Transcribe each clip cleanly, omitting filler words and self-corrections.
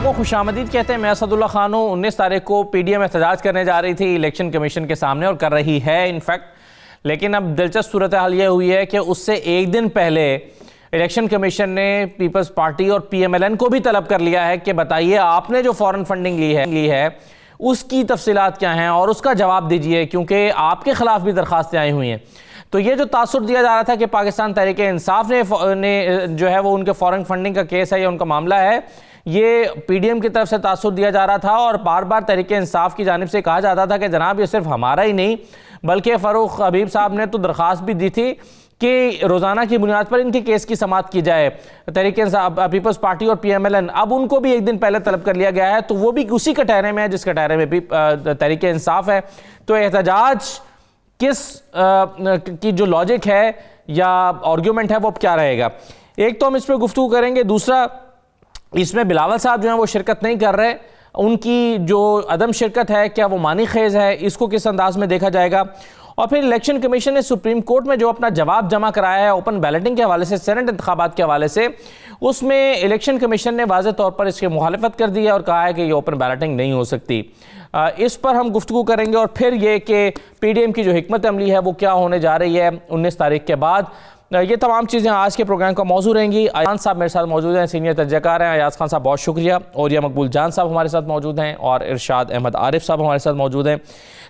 को खुशामदीद कहते हैं। मैं असदुल्ला खान हूँ। 19 तारीख को पीडीएम एहतजाज करने जा रही थी इलेक्शन कमीशन के सामने और कर रही है इनफैक्ट, लेकिन अब दिलचस्प सूरत हाल ये हुई है कि उससे एक दिन पहले इलेक्शन कमीशन ने पीपल्स पार्टी और पीएमएलएन को भी तलब कर लिया है कि बताइए आपने जो फॉरेन फंडिंग ली है उसकी तफसीलात क्या हैं और उसका जवाब दीजिए, क्योंकि आपके खिलाफ भी दरखास्तें आई हुई हैं। तो ये जो तासुर दिया जा रहा था कि पाकिस्तान तहरीक इंसाफ ने जो है वो उनके फॉरेन फंडिंग का केस है या उनका मामला है, ये पीडीएम की तरफ से तासुर दिया जा रहा था और बार बार तहरीक इंसाफ की जानिब से कहा जाता था कि जनाब ये सिर्फ हमारा ही नहीं बल्कि फ़ारूक हबीब साहब ने तो दरख्वास्त भी दी थी कि रोज़ाना की बुनियाद पर इनके केस की समाअत की जाए। तहरीक इंसाफ, पीपल्स पार्टी और पीएमएलएन, अब उनको भी एक दिन पहले तलब कर लिया गया है, तो वो भी उसी कटहरे में है जिस कटहरे में भी तहरीक इंसाफ है। तो एहतजाज किस की जो लॉजिक है या आर्ग्यूमेंट है वो अब क्या रहेगा, एक तो हम इस पर गुफ्तगू करेंगे। दूसरा, इसमें बिलावल साहब जो हैं वो शिरकत नहीं कर रहे, उनकी जो अदम शिरकत है क्या वो मानी खेज है, इसको किस अंदाज में देखा जाएगा। और फिर इलेक्शन कमीशन ने सुप्रीम कोर्ट में जो अपना जवाब जमा कराया है ओपन बैलेटिंग के हवाले से, सेनेट इंतखाबात के हवाले से, उसमें इलेक्शन कमीशन ने वाज़ेह तौर पर इसकी मुखालफत कर दी है और कहा है कि ये ओपन बैलेटिंग नहीं हो सकती। इस पर हम गुफ्तगू करेंगे। और फिर ये कि पीडीएम की जो हिकमत अमली है वो क्या होने जा रही है 19 तारीख के बाद, ये तमाम चीज़ें आज के प्रोग्राम का मौजू रहेंगी। अयाज साहब मेरे साथ मौजूद हैं, सीनियर तजज़ियाकार हैं। अयाज खान साहब बहुत शुक्रिया। और यह मकबूल जान साहब हमारे साथ मौजूद हैं और इरशाद अहमद आरिफ साहब हमारे साथ मौजूद हैं।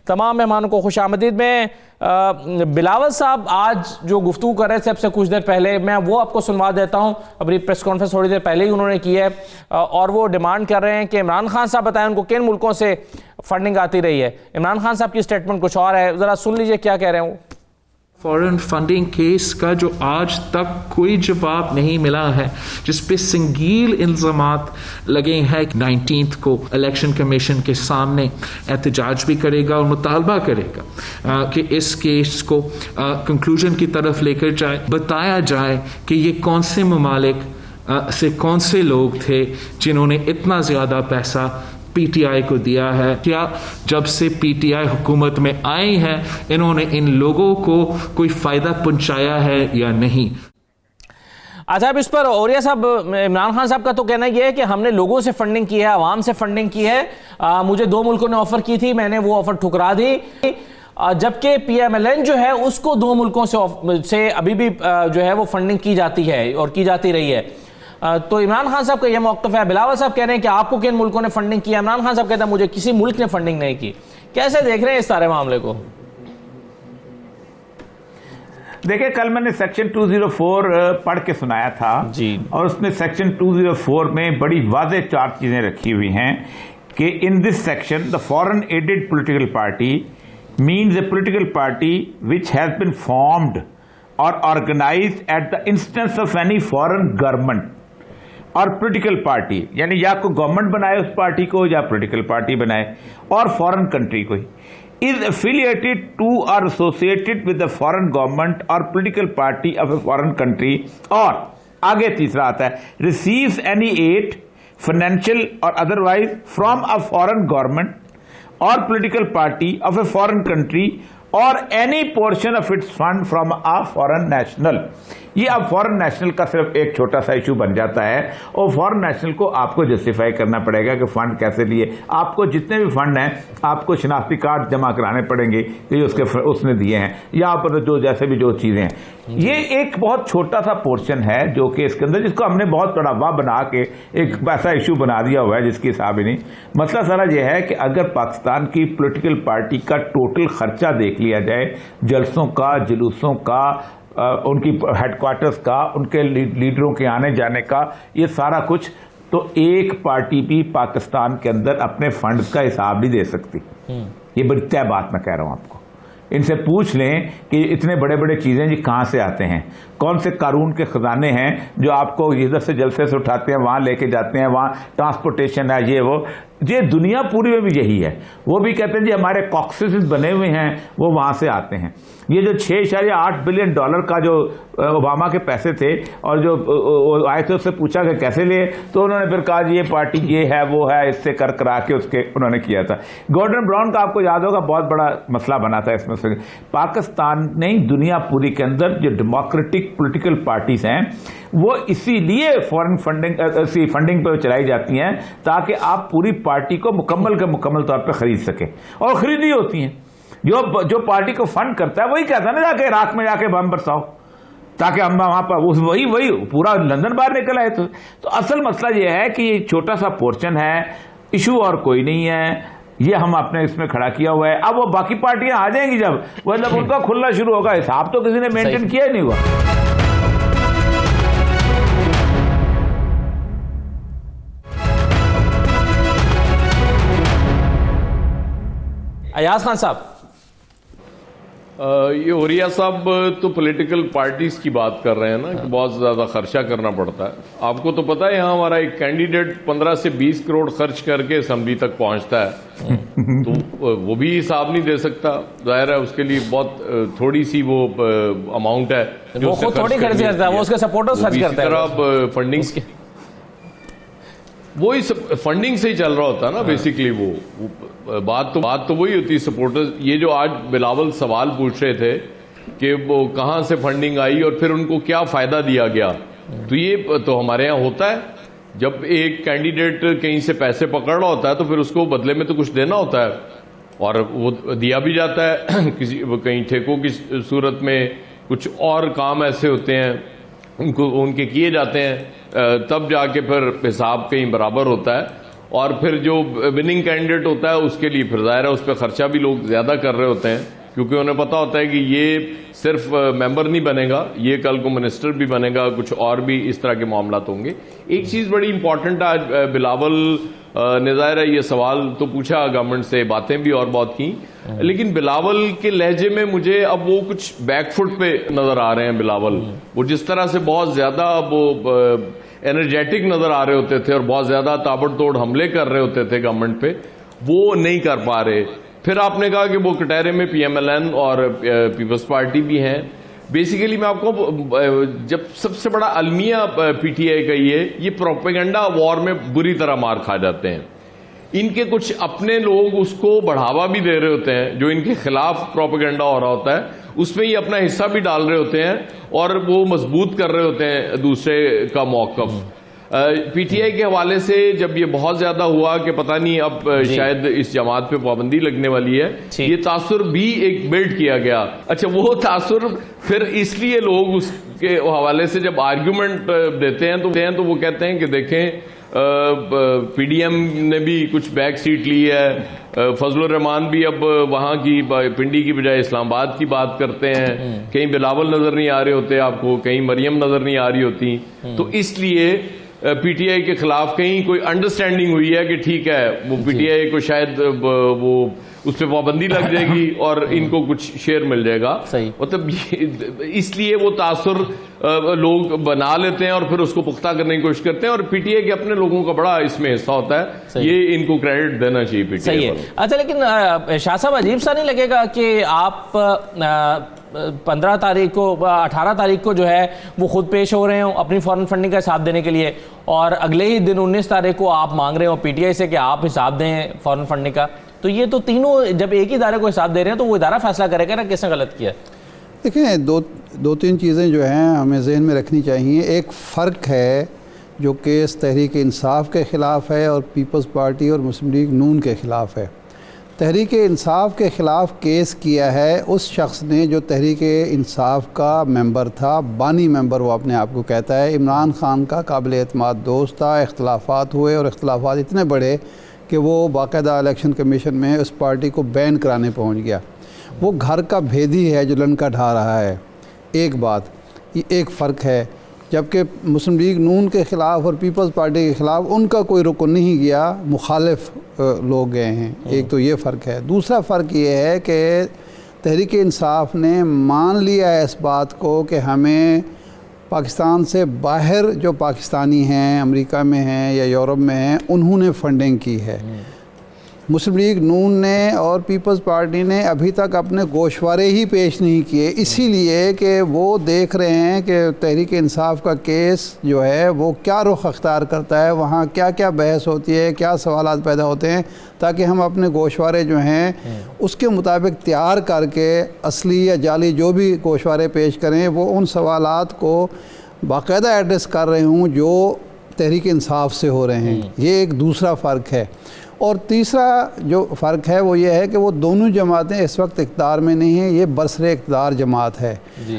तमाम मेहमानों को खुशामदीद में। बिलावल साहब आज जो गुफ्तगू कर रहे थे सबसे कुछ देर पहले, मैं वो आपको सुनवा देता हूँ। अपनी प्रेस कॉन्फ्रेंस थोड़ी देर पहले ही उन्होंने की है और वो डिमांड कर रहे हैं कि इमरान खान साहब बताएं उनको किन मुल्कों से फंडिंग आती रही है। इमरान खान साहब की स्टेटमेंट कुछ और है, ज़रा सुन लीजिए क्या कह रहे हैं वो। फॉरेन फंडिंग केस का जो आज तक कोई जवाब नहीं मिला है, जिस पे संगीन इल्जामात लगे हैं, 19 को इलेक्शन कमीशन के सामने एहतजाज भी करेगा और मुतालबा करेगा कि इस केस को कंक्लूजन की तरफ लेकर जाए, बताया जाए कि ये कौन से ममालिक से कौन से लोग थे जिन्होंने इतना ज्यादा पैसा पीटीआई को दिया है, क्या जब से पीटीआई हुकूमत में आई है इन्होंने इन लोगों को कोई फायदा पहुंचाया है या नहीं। अच्छा, अब इस पर औरिया साहब, इमरान खान साहब का तो कहना यह है कि हमने लोगों से फंडिंग की है, आवाम से फंडिंग की है। मुझे 2 मुल्कों ने ऑफर की थी, मैंने वो ऑफर ठुकरा दी, जबकि पीएमएलएन जो है उसको 2 मुल्कों से अभी भी जो है वो फंडिंग की जाती है और की जाती रही है। तो इमरान खान साहब का यह मौक़िफ़ है। बिलावल साहब कह रहे हैं कि आपको किन मुल्कों ने फंडिंग की, इमरान खान साहब कहते हैं मुझे किसी मुल्क ने फंडिंग नहीं की। कैसे देख रहे हैं इस सारे मामले को? देखिए, कल मैंने सेक्शन 204 पढ़ के सुनाया था जी, और उसमें सेक्शन 204 में बड़ी वाज़ेह 4 चीजें रखी हुई हैं कि in this section the foreign aided political party means a political party which has been formed और organised at the instance of any foreign government और पॉलिटिकल पार्टी, यानी या को गवर्नमेंट बनाए उस पार्टी को या पॉलिटिकल पार्टी बनाए और फॉरेन कंट्री को ही, इज एफिलिएटेड टू और associated with the foreign government और political party of a foreign country, और आगे तीसरा आता है रिसीव्स एनी एड फाइनेंशियल और otherwise from a foreign government और political party of a foreign country और any portion of its fund from a foreign national. ये अब फॉरेन नेशनल का सिर्फ एक छोटा सा इशू बन जाता है और फॉरेन नेशनल को आपको जस्टिफाई करना पड़ेगा कि फंड कैसे लिए। आपको जितने भी फंड हैं आपको शनाख्ती कार्ड जमा कराने पड़ेंगे कि उसने दिए हैं, यहाँ पर जो जैसे भी जो चीजें हैं। ये एक बहुत छोटा सा पोर्शन है जो कि इसके अंदर, जिसको हमने बहुत बड़ा बना के एक ऐसा इशू बना दिया हुआ है जिसकी हिसाब ही नहीं। मसला सारा यह है कि अगर पाकिस्तान की पॉलिटिकल पार्टी का टोटल खर्चा देख लिया जाए, जलसों का, जुलूसों का, उनकी हेडक्वार्टर्स का, उनके लीडरों के आने जाने का, ये सारा कुछ, तो एक पार्टी भी पाकिस्तान के अंदर अपने फंड्स का हिसाब नहीं दे सकती। ये बड़ी तय बात मैं कह रहा हूं आपको। इनसे पूछ लें कि इतने बड़े बड़े चीजें जी कहां से आते हैं, कौन से कानून के खजाने हैं जो आपको इधर से जलसे से उठाते हैं, वहां लेके जाते हैं, वहां ट्रांसपोर्टेशन है, ये दुनिया पूरी में भी यही है। वो भी कहते हैं जी हमारे कॉक्सेस बने हुए हैं, वो वहां से आते हैं। ये जो 6.8 बिलियन डॉलर का जो ओबामा के पैसे थे और जो आए थे उससे पूछा कि कैसे लिए, तो उन्होंने फिर कहा ये पार्टी ये है वो है, इससे कर करा के उसके उन्होंने किया था। गॉर्डन ब्राउन का आपको याद होगा बहुत बड़ा मसला बना था इसमें से। पाकिस्तान नहीं, दुनिया पूरी के अंदर जो डेमोक्रेटिक पॉलिटिकल पार्टीज हैं वो इसीलिए फॉरेन फंडिंग पर चलाई जाती हैं ताकि आप पूरी पार्टी को मुकम्मल के मुकम्मल तौर पर खरीद सकें, और खरीदी होती हैं। जो पार्टी को फंड करता है वही कहता है ना जाके इराक में जाके बम बरसाओ ताकि हम वहां पर वही पूरा लंदन बाहर निकल आए। तो असल मसला यह है कि ये छोटा सा पोर्शन है, इशू और कोई नहीं है, ये हम अपने इसमें खड़ा किया हुआ है। अब वो बाकी पार्टियां आ जाएंगी जब मतलब उनका खुलना शुरू होगा, हिसाब तो किसी ने मेंटेन किया ही नहीं हुआ। अयाज खान साहब, ये ओरिया साहब तो पॉलिटिकल पार्टीज की बात कर रहे हैं ना कि बहुत ज्यादा खर्चा करना पड़ता है। आपको तो पता है यहाँ हमारा एक कैंडिडेट 15 से 20 करोड़ खर्च करके असेंबली तक पहुंचता है, तो वो भी हिसाब नहीं दे सकता। जाहिर है उसके लिए बहुत थोड़ी सी वो अमाउंट है जो वो खुद थोड़ी खर्च करता है, वो उसके सपोर्टर्स खर्च करते हैं। फंडिंग वो ही फंडिंग से ही चल रहा होता है ना बेसिकली। वो बात तो वही होती है सपोर्टर्स। ये जो आज बिलावल सवाल पूछ रहे थे कि वो कहां से फंडिंग आई और फिर उनको क्या फायदा दिया गया, तो ये तो हमारे यहाँ होता है। जब एक कैंडिडेट कहीं से पैसे पकड़ रहा होता है तो फिर उसको बदले में तो कुछ देना होता है, और वो दिया भी जाता है। कहीं ठेकों की सूरत में कुछ और काम ऐसे होते हैं उनके किए जाते हैं, तब जाके फिर हिसाब कहीं बराबर होता है। और फिर जो विनिंग कैंडिडेट होता है उसके लिए फिर जाहिर है उस पर खर्चा भी लोग ज्यादा कर रहे होते हैं, क्योंकि उन्हें पता होता है कि ये सिर्फ मेंबर नहीं बनेगा, ये कल को मिनिस्टर भी बनेगा, कुछ और भी इस तरह के मामला होंगे। एक चीज बड़ी इंपॉर्टेंट आज बिलावल ने जाहिर है ये सवाल तो पूछा गवर्नमेंट से, बातें भी और बहुत की, लेकिन बिलावल के लहजे में मुझे अब वो कुछ बैकफुट पे नजर आ रहे हैं। बिलावल वो जिस तरह से बहुत ज्यादा वो एनर्जेटिक नजर आ रहे होते थे और बहुत ज्यादा ताबड़तोड़ हमले कर रहे होते थे गवर्नमेंट पे, वो नहीं कर पा रहे। फिर आपने कहा कि वो कटहरे में पीएमएलएन और पीपल्स पार्टी भी हैं। बेसिकली मैं आपको जब सबसे बड़ा अलमिया पीटीआई का ये प्रोपेगेंडा वॉर में बुरी तरह मार खा जाते हैं। इनके कुछ अपने लोग उसको बढ़ावा भी दे रहे होते हैं, जो इनके खिलाफ प्रोपेगेंडा हो रहा होता है उसमें ये अपना हिस्सा भी डाल रहे होते हैं और वो मजबूत कर रहे होते हैं दूसरे का मौकफ। पीटीआई के हवाले से जब ये बहुत ज्यादा हुआ कि पता नहीं अब शायद इस जमात पे पाबंदी लगने वाली है, ये तासुर भी एक बिल्ड किया गया। अच्छा, वो तासुर फिर इसलिए लोग उसके हवाले से जब आर्ग्यूमेंट देते हैं तो वो कहते हैं कि देखें पीडीएम ने भी कुछ बैक सीट ली है, फजलुर रहमान भी अब वहां की पिंडी की बजाय इस्लामाबाद की बात करते हैं, कहीं बिलावल नजर नहीं आ रहे होते आपको, कहीं मरियम नजर नहीं आ रही होती। तो इसलिए पीटीआई के खिलाफ कहीं कोई अंडरस्टैंडिंग हुई है कि ठीक है वो पीटीआई को शायद वो उस पर पाबंदी लग जाएगी और इनको कुछ शेयर मिल जाएगा। मतलब इसलिए वो तासुर लोग बना लेते हैं और फिर उसको पुख्ता करने की कोशिश करते हैं, और पीटीआई के अपने लोगों का बड़ा इसमें हिस्सा होता है। ये इनको क्रेडिट देना चाहिए पीटीआई। सही है। अच्छा, लेकिन शाह साहब अजीब सा नहीं लगेगा कि आप 15 तारीख को 18 तारीख को जो है वो खुद पेश हो रहे हो अपनी फॉरेन फंडिंग का हिसाब देने के लिए, और अगले ही दिन 19 तारीख को आप मांग रहे हो पीटीआई से कि आप हिसाब दें फॉरेन फंडिंग का। तो ये तो तीनों जब एक ही इदारे को हिसाब दे रहे हैं तो वो इदारा फैसला करेगा ना किसने गलत किया। देखें, दो तीन चीज़ें जो हैं हमें जहन में रखनी चाहिए। एक फ़र्क है जो केस तहरीक इंसाफ के ख़िलाफ़ है और पीपल्स पार्टी और मुस्लिम लीग नून के ख़िलाफ़ है। तहरीक इंसाफ के ख़िलाफ़ केस किया है उस शख्स ने जो तहरीक इंसाफ का मेंबर था, बानी मेंबर वो अपने आप को कहता है। इमरान खान का काबिल एतमाद दोस्त था, इख्तलाफात हुए और इख्तलाफात इतने बड़े कि वो बाकायदा इलेक्शन कमीशन में उस पार्टी को बैन कराने पहुंच गया। वो घर का भेदी है जो लंका ढा रहा है। एक बात, ये एक फ़र्क है। जबकि मुस्लिम लीग नून के ख़िलाफ़ और पीपल्स पार्टी के ख़िलाफ़ उनका कोई रुकन नहीं गया, मुखालिफ लोग गए हैं। एक तो ये फ़र्क है। दूसरा फ़र्क ये है कि तहरीक इंसाफ ने मान लिया है इस बात को कि हमें पाकिस्तान से बाहर जो पाकिस्तानी हैं, अमेरिका में हैं या यूरोप में हैं, उन्होंने फंडिंग की है। मुस्लिम लीग नून ने और पीपल्स पार्टी ने अभी तक अपने गोशवारे ही पेश नहीं किए, इसीलिए कि वो देख रहे हैं कि तहरीक इंसाफ का केस जो है वो क्या रुख अख्तियार करता है, वहाँ क्या क्या बहस होती है, क्या सवालात पैदा होते हैं, ताकि हम अपने गोशवारे जो हैं उसके मुताबिक तैयार करके असली या जाली जो भी गोशवारे पेश करें वो उन सवालात को बाकायदा एड्रेस कर रहे हूँ जो तहरीक इंसाफ से हो रहे हैं। ये एक दूसरा फ़र्क है। और तीसरा जो फ़र्क है वो ये है कि वो दोनों जमातें इस वक्त इक़्तिदार में नहीं हैं, ये बरसरे इक़्तिदार जमात है।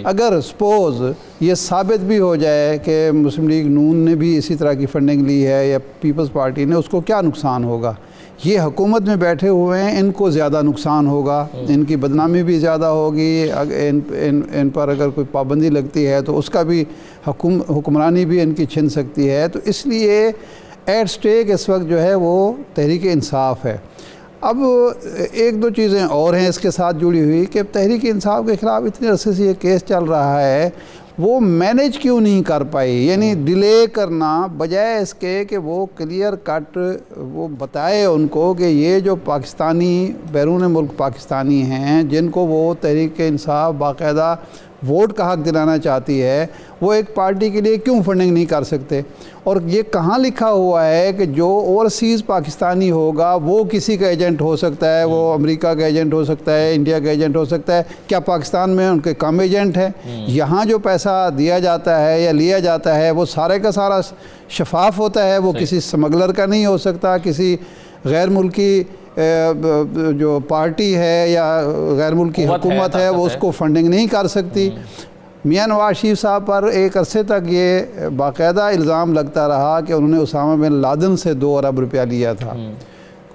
अगर सपोज़ ये साबित भी हो जाए कि मुस्लिम लीग नून ने भी इसी तरह की फ़ंडिंग ली है या पीपल्स पार्टी ने, उसको क्या नुकसान होगा? ये हुकूमत में बैठे हुए हैं, इनको ज़्यादा नुकसान होगा, इनकी बदनामी भी ज़्यादा होगी। इन पर अगर कोई पाबंदी लगती है तो उसका भी हुक्मरानी भी इनकी छिन सकती है। तो इसलिए एट स्टेक इस वक्त जो है वो तहरीक इंसाफ है। अब एक दो चीज़ें और हैं इसके साथ जुड़ी हुई कि तहरीक इंसाफ के ख़िलाफ़ इतने अरसे से ये केस चल रहा है, वो मैनेज क्यों नहीं कर पाई? यानी डिले करना बजाय इसके कि वो क्लियर कट वो बताए उनको कि ये जो पाकिस्तानी बैरून मुल्क पाकिस्तानी हैं जिनको वो तहरीक इंसाफ बाकायदा वोट का हक़ दिलाना चाहती है, वो एक पार्टी के लिए क्यों फंडिंग नहीं कर सकते? और ये कहाँ लिखा हुआ है कि जो ओवरसीज़ पाकिस्तानी होगा वो किसी का एजेंट हो सकता है, वो अमेरिका का एजेंट हो सकता है, इंडिया का एजेंट हो सकता है? क्या पाकिस्तान में उनके कम एजेंट हैं? यहाँ जो पैसा दिया जाता है या लिया जाता है वो सारे का सारा शफाफ होता है, वो किसी स्मगलर का नहीं हो सकता, किसी गैर मुल्की जो पार्टी है या गैर मुल्की हुकूमत है वो उसको फंडिंग नहीं कर सकती। मियां नवाज शरीफ साहब पर एक अरसे तक ये बाकायदा इल्ज़ाम लगता रहा कि उन्होंने उसामा बिन लादेन से 2 अरब रुपया लिया था।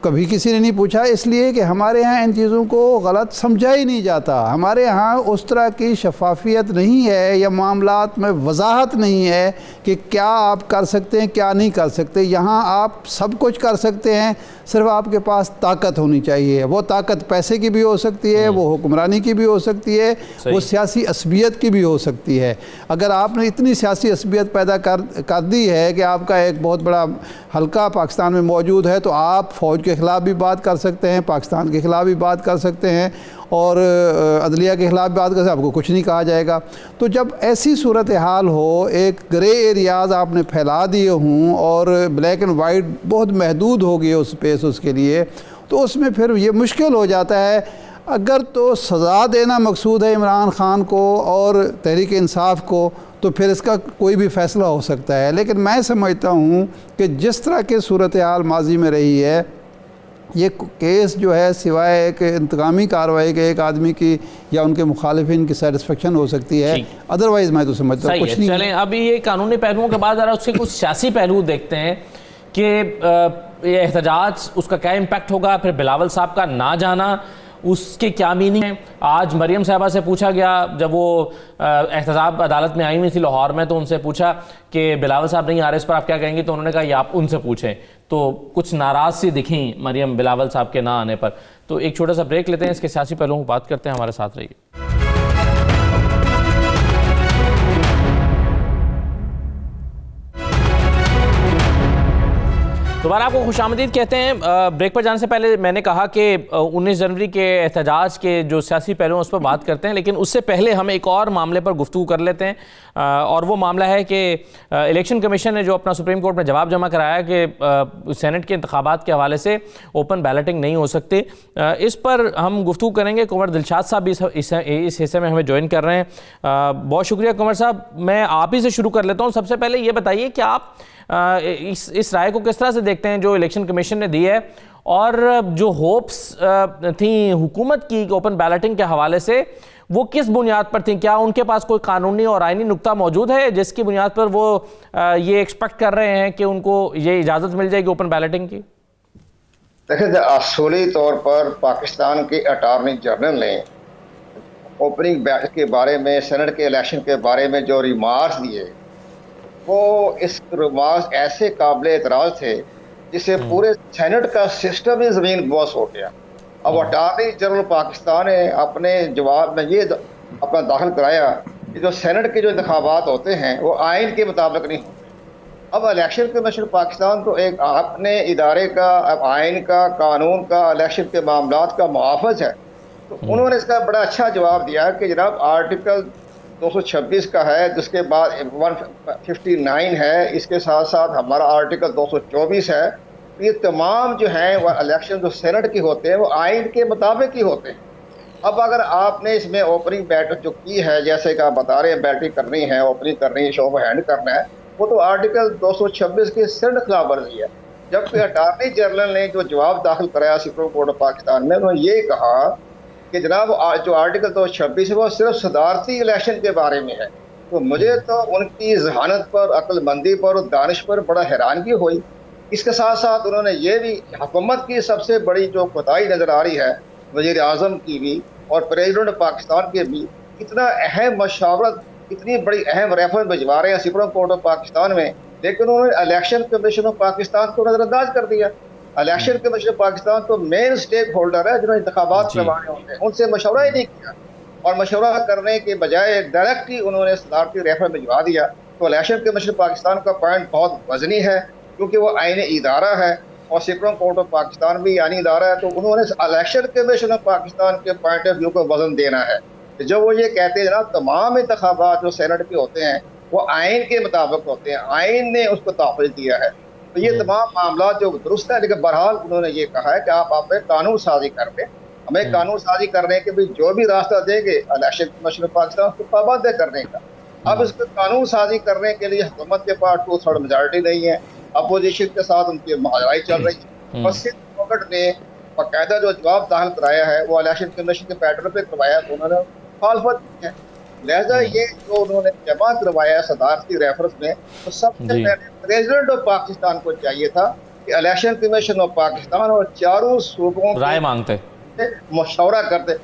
कभी किसी ने नहीं पूछा, इसलिए कि हमारे यहाँ इन चीज़ों को गलत समझा ही नहीं जाता। हमारे यहाँ उस तरह की शफाफियत नहीं है या मामलात में वजाहत नहीं है कि क्या आप कर सकते हैं क्या नहीं कर सकते। यहाँ आप सब कुछ कर सकते हैं, सिर्फ आपके पास ताकत होनी चाहिए। वो ताकत पैसे की भी हो सकती है, वो हुक्मरानी की भी हो सकती है, वो सियासी असबियत की भी हो सकती है। अगर आपने इतनी सियासी असबियत पैदा कर दी है कि आपका एक बहुत बड़ा हल्का पाकिस्तान में मौजूद है, तो आप फ़ौज के ख़िलाफ़ भी बात कर सकते हैं, पाकिस्तान के ख़िलाफ़ भी बात कर सकते हैं और अदलिया के ख़िलाफ़ बात कर सकते हैं, आपको कुछ नहीं कहा जाएगा। तो जब ऐसी सूरत हाल हो, एक ग्रे एरियाज़ आपने फैला दिए हों और ब्लैक एंड वाइट बहुत महदूद हो गई उस स्पेस उसके लिए, तो उसमें फिर ये मुश्किल हो जाता है। अगर तो सज़ा देना मकसूद है इमरान ख़ान को और तहरीक इंसाफ को, तो फिर इसका कोई भी फ़ैसला हो सकता है। लेकिन मैं समझता हूँ कि जिस तरह की सूरत हाल माजी में रही है, ये केस जो है सिवाय एक इंतकामी कार्रवाई के एक आदमी की या उनके मुखालिफिन की सेटिस्फेक्शन हो सकती है, अदरवाइज़ मैं तो समझता हूँ कुछ नहीं। चलें, अभी ये कानूनी पहलुओं के बाद ज़रा उसके कुछ सियासी पहलू देखते हैं कि ये एहतजाज उसका क्या इम्पैक्ट होगा, फिर बिलावल साहब का ना जाना उसके क्या मीनिंग है। आज मरियम साहबा से पूछा गया, जब वो एहतजाज अदालत में आई हुई थी लाहौर में, तो उनसे पूछा कि बिलावल साहब नहीं आ रहे, इस पर आप क्या कहेंगे? तो उन्होंने कहा ये आप उनसे पूछें। तो कुछ नाराज़ सी दिखी मरियम बिलावल साहब के ना आने पर। तो एक छोटा सा ब्रेक लेते हैं, इसके सियासी पहलुओं को बात करते हैं, हमारे साथ रहिए। दोबारा आपको खुशामदीद कहते हैं। ब्रेक पर जाने से पहले मैंने कहा कि 19 जनवरी के एहतजाज के जो सियासी पहलू हैं उस पर बात करते हैं, लेकिन उससे पहले हम एक और मामले पर गुफ्तगू कर लेते हैं। और वो मामला है कि इलेक्शन कमीशन ने जो अपना सुप्रीम कोर्ट में जवाब जमा कराया कि सेनेट के इंतखाबात के हवाले से ओपन बैलेटिंग नहीं हो सकती, इस पर हम गुफ्तगू करेंगे। कुंवर दिलशाद साहब भी इस हिस्से में हमें ज्वाइन कर रहे हैं। बहुत शुक्रिया कुंवर साहब। मैं आप ही से शुरू कर लेता हूँ। सबसे पहले ये बताइए कि आप इस राय को किस तरह से देखते हैं जो इलेक्शन कमीशन ने दी है, और जो होप्स थी हुकूमत की ओपन बैलेटिंग के हवाले से, वो किस बुनियाद पर थी? क्या उनके पास कोई कानूनी और आईनी नुक्ता मौजूद है जिसकी बुनियाद पर वो ये एक्सपेक्ट कर रहे हैं कि उनको ये इजाज़त मिल जाएगी ओपन बैलेटिंग की? देखिए, असूली तौर पर पाकिस्तान के अटॉर्नी जनरल ने ओपनिंग बैलेट के बारे में, सेनेट के इलेक्शन के बारे में जो रिमार्क्स दिए, वो इस रिमार्क्स ऐसे काबिल एतराज़ थे जिससे पूरे सेनेट का सिस्टम ही ज़मीन बॉस हो गया। अब अटॉर्नी जनरल पाकिस्तान ने अपने जवाब में ये अपना दाखिल कराया कि जो सेनेट के जो इंतखाबात होते हैं वो आइन के मुताबिक नहीं होते। अब इलेक्शन कमीशन पाकिस्तान तो एक अपने इदारे का, अब आइन का, कानून का, इलेक्शन के मामलात का मुहाफ़िज़ है। तो उन्होंने इसका बड़ा अच्छा जवाब दिया कि जनाब आर्टिकल 226 का है, जिसके बाद 159 है, इसके साथ साथ हमारा आर्टिकल 224 है। ये तमाम जो हैं वो इलेक्शन जो सेनेट के होते हैं वो आइन के मुताबिक ही होते हैं। अब अगर आपने इसमें ओपनिंग बैटल जो की है, जैसे कि आप बता रहे हैं बैटिंग करनी है, ओपनिंग करनी है, शो ऑफ हैंड करना है, वो तो आर्टिकल 226 की सिर्फ खिलाफ वर्जी है। जबकि अटॉर्नी जनरल ने जो जवाब दाखिल कराया सुप्रीम कोर्ट ऑफ पाकिस्तान में, उन्होंने ये कहा कि जनाब जो आर्टिकल 226 है वो सिर्फ सदारती इलेक्शन के बारे में है। तो मुझे तो उनकी जहानत पर, अक्लमंदी पर और दानिश पर बड़ा हैरानगी हुई। इसके साथ साथ उन्होंने ये भी, हुकूमत की सबसे बड़ी जो कोताही नज़र आ रही है वज़ीर आज़म की भी और प्रेसिडेंट पाकिस्तान के भी, इतना अहम मशावरत, इतनी बड़ी अहम रेफरेंस भिजवा रहे हैं सुप्रीम कोर्ट ऑफ पाकिस्तान में, लेकिन उन्होंने इलेक्शन कमीशन ऑफ पाकिस्तान को नज़रअंदाज कर दिया। इलेक्शन कमीशन पाकिस्तान तो मेन स्टेक होल्डर है जिन्होंने इंतखाबात करवाने होते हैं, उनसे मशवरा ही नहीं किया और मशवरा करने के बजाय डायरेक्ट ही उन्होंने सदारती रेफरेंस भिजवा दिया। तो इलेक्शन कमीशन पाकिस्तान का पॉइंट बहुत वजनी है, क्योंकि वो आईनी इदारा है और सुप्रीम कोर्ट ऑफ पाकिस्तान भी आईनी इदारा है। तो उन्होंने इलेक्शन कमीशन ऑफ पाकिस्तान के पॉइंट ऑफ व्यू को वजन देना है। जो वो ये कहते हैं ना, तमाम इंतखाबात जो सेनेट के होते हैं वो आइन के मुताबिक होते हैं, आइन ने उसको तहफ़्फ़ुज़ दिया है। तो ये तमाम मामला जो दुरुस्त है, लेकिन बहरहाल उन्होंने ये कहा है कि आप कानून साजी कर दें, हमें कानून साजी करने के भी जो भी रास्ता देंगे इलेक्शन कमीशन पाकिस्तान उसको पाबंद है करने का। अब इसको कानून साजी करने के लिए हुकूमत के पास 2/3 मेजॉरिटी नहीं है, अपोजिशन के साथ उनकी महाजराई चल रही है। और सिंध गवर्नमेंट ने बाकायदा जो जवाब दाखिल कराया है वो इलेक्शन कमीशन के पैटर्न पर करवाया, तो उन्होंने मुखालफत की है। लिहाजा ये जो उन्होंने जमा करवाया सदारती रेफरेंस में, तो सबसे पहले प्रेसिडेंट ऑफ पाकिस्तान को चाहिए था कि इलेक्शन कमीशन ऑफ पाकिस्तान और चारों सूबों राय मांगते, मशवरा करते,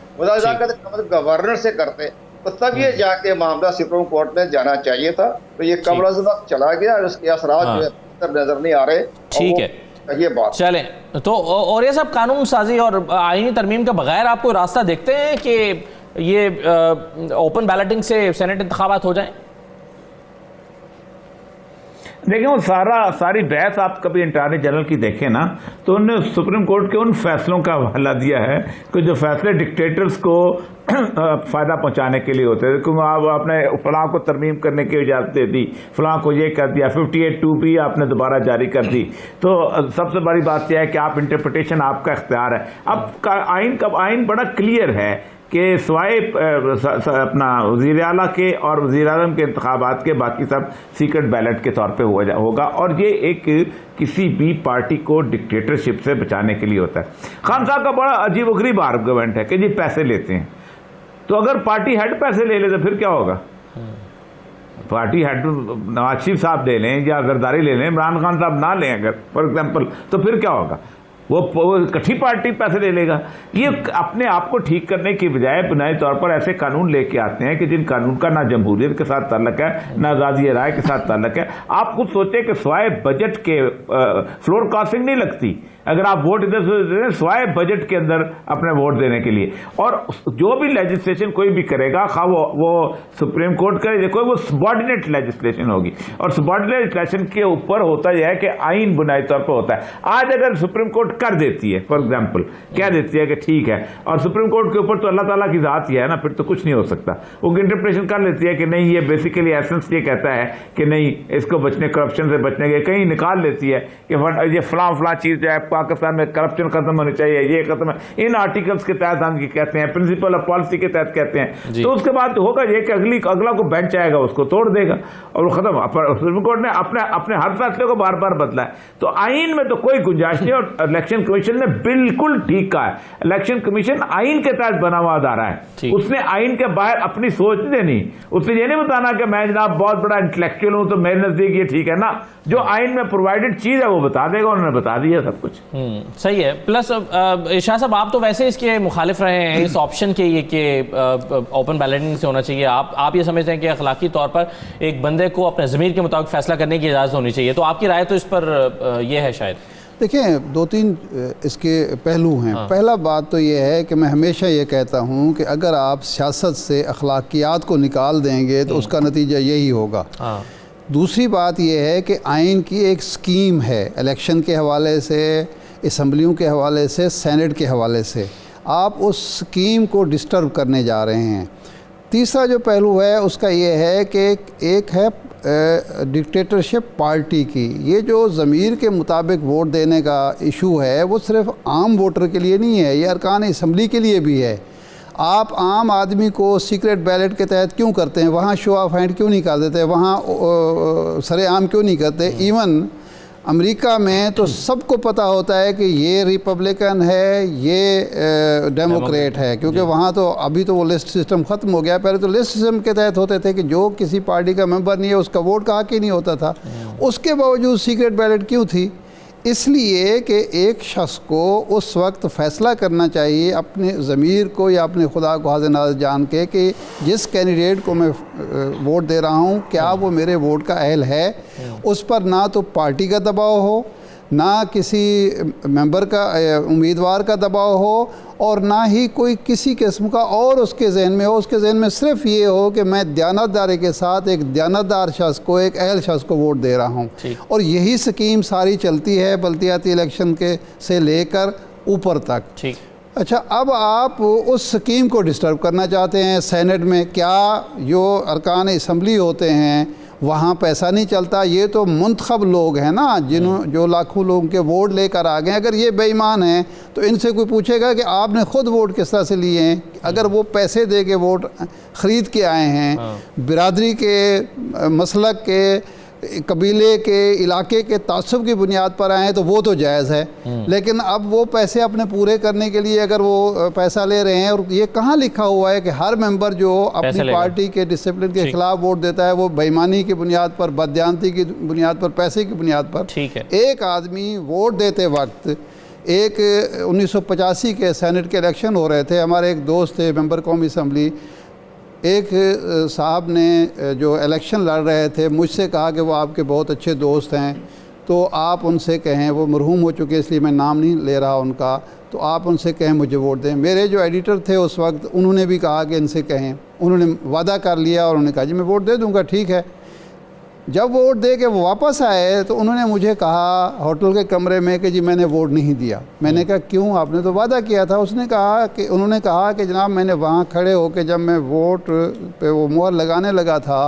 गवर्नर से करते, तो तब ये जाके मामला सुप्रीम कोर्ट में जाना चाहिए था। तो ये कबल अज़ वक्त चला गया और उसके असरात जो है नजर नहीं आ रहे। ठीक है, ये बात चलें तो। और ये सब कानून साजी और आईनी तरमीम के बगैर आपको रास्ता देखते हैं कि ये ओपन बैलेटिंग से सेनेट इंतखाबात हो जाएं? देखिए, वो सारी बहस आप कभी अटॉर्नी जनरल की देखें ना, तो उन्होंने सुप्रीम कोर्ट के उन फैसलों का हवाला दिया है कि जो फैसले डिक्टेटर्स को फ़ायदा पहुंचाने के लिए होते हैं। क्योंकि आपने फलां को तरमीम करने की इजाज़त दे दी, फलां को ये कर दिया, 58(2) भी आपने दोबारा जारी कर दी। तो सबसे बड़ी बात यह है कि आप इंटरप्रिटेशन आपका इख्तियार है। अब आइन बड़ा क्लियर है कि सिवाय अपना वज़ीर आला के और वज़ीर आज़म के इंतखाबात के बाकी सब सीक्रेट बैलेट के तौर पे होगा, और ये एक किसी भी पार्टी को डिक्टेटरशिप से बचाने के लिए होता है। खान साहब का बड़ा अजीब-ओ-गरीब आर्गुमेंट है कि जी पैसे लेते हैं, तो अगर पार्टी हेड पैसे ले ले तो फिर क्या होगा? पार्टी हेड नवाज शरीफ साहब ले लें या जरदारी ले लें, इमरान खान साहब ना लें अगर फॉर एग्जाम्पल, तो फिर क्या होगा? वो इकट्ठी पार्टी पैसे ले लेगा। ये अपने आप को ठीक करने की बजाय बुनियादी तौर पर ऐसे कानून लेके आते हैं कि जिन कानून का ना जमहूरियत के साथ ताल्लुक है, ना आज़ादी राय के साथ ताल्लुक है। आप खुद सोचें कि सिवाय बजट के फ्लोर कास्टिंग नहीं लगती अगर आप वोट इधर से दे दें, सिवाय बजट के अंदर अपने वोट देने के लिए। और जो भी लेजिस्लेशन कोई भी करेगा, खा वो सुप्रीम कोर्ट करे, कोई वो सबॉर्डिनेट लेजिस्लेशन होगी। और सबॉर्डिनेट लेजिस्लेशन के ऊपर होता यह है कि आइन बुनियादी तौर पर होता है। आज अगर सुप्रीम कोर्ट कर देती है, फॉर एग्जाम्पल कह देती है कि ठीक है, और सुप्रीम कोर्ट के ऊपर तो अल्लाह ताला की जात ही है ना, फिर तो कुछ नहीं हो सकता। वो इंटरप्रिटेशन कर लेती है कि नहीं, ये बेसिकली एसेंस ये कहता है कि नहीं, इसको बचने, करप्शन से बचने के, कहीं निकाल लेती है कि ये फलां चीज जो है पाकिस्तान में करप्शन खत्म होनी चाहिए, ये खत्म है, इन आर्टिकल्स के तहत हम कहते हैं, प्रिंसिपल ऑफ पॉलिसी के तहत कहते हैं। तो उसके बाद होगा ये कि अगला को बेंच आएगा, उसको तोड़ देगा और वो खत्म। सुप्रीम कोर्ट ने अपने हर फैसले को बार बार बदला है। तो आइन में तो कोई गुंजाइश नहीं, और इलेक्शन कमीशन ने बिल्कुल ठीक कहा है। इलेक्शन कमीशन आइन के तहत बना हुआ अदारा है, उसने आइन के बाहर अपनी सोच नहीं देनी। उसने ये नहीं बताना कि मैं जनाब बहुत बड़ा इंटेलेक्चुअल हूं तो मेरे नजदीक ये ठीक है ना। जो आइन में प्रोवाइडेड चीज है वो बता देगा, उन्होंने बता दिया सब कुछ। सही है। प्लस शाह साहब, आप तो वैसे इसके मुखालिफ रहे हैं इस ऑप्शन के, ये कि ओपन बैलेटिंग से होना चाहिए। आप ये समझते हैं कि अखलाकी तौर पर एक बंदे को अपने ज़मीर के मुताबिक फैसला करने की इजाज़त होनी चाहिए। तो आपकी राय तो इस पर यह है शायद। देखें, 2-3 इसके पहलू हैं। पहला बात तो ये है कि मैं हमेशा ये कहता हूँ कि अगर आप सियासत से अखलाकियात को निकाल देंगे तो उसका नतीजा यही होगा दूसरी बात यह है कि आइन की एक स्कीम है, इलेक्शन के हवाले से, असम्बलियों के हवाले से, सेनेट के हवाले से, आप उस स्कीम को डिस्टर्ब करने जा रहे हैं। तीसरा जो पहलू है उसका ये है कि एक है डिक्टेटरशिप पार्टी की। ये जो ज़मीर के मुताबिक वोट देने का इशू है वो सिर्फ आम वोटर के लिए नहीं है, ये अरकान असम्बली के लिए भी है। आप आम आदमी को सीक्रेट बैलेट के तहत क्यों करते हैं? वहाँ शो ऑफ हैंड क्यों नहीं कर देते? वहाँ सरेआम क्यों नहीं करते? इवन अमेरिका में तो सबको पता होता है कि ये रिपब्लिकन है, ये डेमोक्रेट है, क्योंकि वहाँ तो अभी तो वो लिस्ट सिस्टम ख़त्म हो गया। पहले तो लिस्ट सिस्टम के तहत होते थे कि जो किसी पार्टी का मेंबर नहीं है उसका वोट का हक ही नहीं होता था। उसके बावजूद सीक्रेट बैलेट क्यों थी? इसलिए कि एक शख्स को उस वक्त फ़ैसला करना चाहिए अपने ज़मीर को या अपने खुदा को हाज़िर नाज़िर जान के कि जिस कैंडिडेट को मैं वोट दे रहा हूँ क्या वो मेरे वोट का अहल है। उस पर ना तो पार्टी का दबाव हो, ना किसी मेंबर का उम्मीदवार का दबाव हो, और ना ही कोई किसी किस्म का और उसके जहन में हो। उसके जहन में सिर्फ ये हो कि मैं दयानतदारी के साथ एक दयानतदार शख्स को, एक अहल शख्स को वोट दे रहा हूँ। और यही स्कीम सारी चलती है बल्दियाती इलेक्शन के से लेकर ऊपर तक। ठीक। अच्छा, अब आप उस स्कीम को डिस्टर्ब करना चाहते हैं। सेनेट में क्या जो अरकान असम्बली होते हैं वहाँ पैसा नहीं चलता? ये तो मुंतखब लोग हैं ना, जो लाखों लोगों के वोट लेकर आ गए। अगर ये बेईमान हैं तो इनसे कोई पूछेगा कि आपने ख़ुद वोट किस तरह से लिए हैं? अगर वो पैसे दे के वोट ख़रीद के आए हैं, बिरादरी के, मसलक के, कबीले के, इलाके के तासुब की बुनियाद पर आए हैं तो वो तो जायज़ है। लेकिन अब वो पैसे अपने पूरे करने के लिए अगर वो पैसा ले रहे हैं, और ये कहाँ लिखा हुआ है कि हर मेंबर जो अपनी पार्टी के डिसिप्लिन के खिलाफ वोट देता है वो बेईमानी की बुनियाद पर, बददियानती की बुनियाद पर, पैसे की बुनियाद पर। ठीक है। एक आदमी वोट देते वक्त, एक 1985 के सेनेट के इलेक्शन हो रहे थे, हमारे एक दोस्त थे मेंबर कौमी असम्बली, एक साहब ने जो इलेक्शन लड़ रहे थे मुझसे कहा कि वो आपके बहुत अच्छे दोस्त हैं, तो आप उनसे कहें, वो मरहूम हो चुके इसलिए मैं नाम नहीं ले रहा उनका, तो आप उनसे कहें मुझे वोट दें। मेरे जो एडिटर थे उस वक्त उन्होंने भी कहा कि इनसे कहें। उन्होंने वादा कर लिया और उन्होंने कहा जी मैं वोट दे दूँगा, ठीक है। जब वोट दे के वो वापस आए तो उन्होंने मुझे कहा होटल के कमरे में कि जी मैंने वोट नहीं दिया। मैंने कहा क्यों? आपने तो वादा किया था। उन्होंने कहा कि जनाब मैंने वहाँ खड़े होकर जब मैं वोट पे वो मोहर लगाने लगा था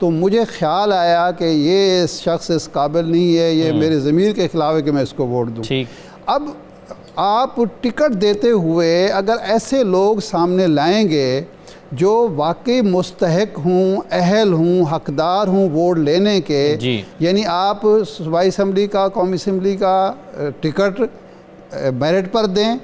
तो मुझे ख्याल आया कि ये इस शख्स इस काबिल नहीं है, ये मेरे ज़मीर के खिलाफ है कि मैं इसको वोट दूँ। अब आप टिकट देते हुए अगर ऐसे लोग सामने लाएंगे जो वाकई मुस्तहक हूँ, अहल हूँ, हकदार हूँ वोट लेने के, यानी आप सूबाई असम्बली का, कौमी असम्बली का टिकट बैलेट पर दें,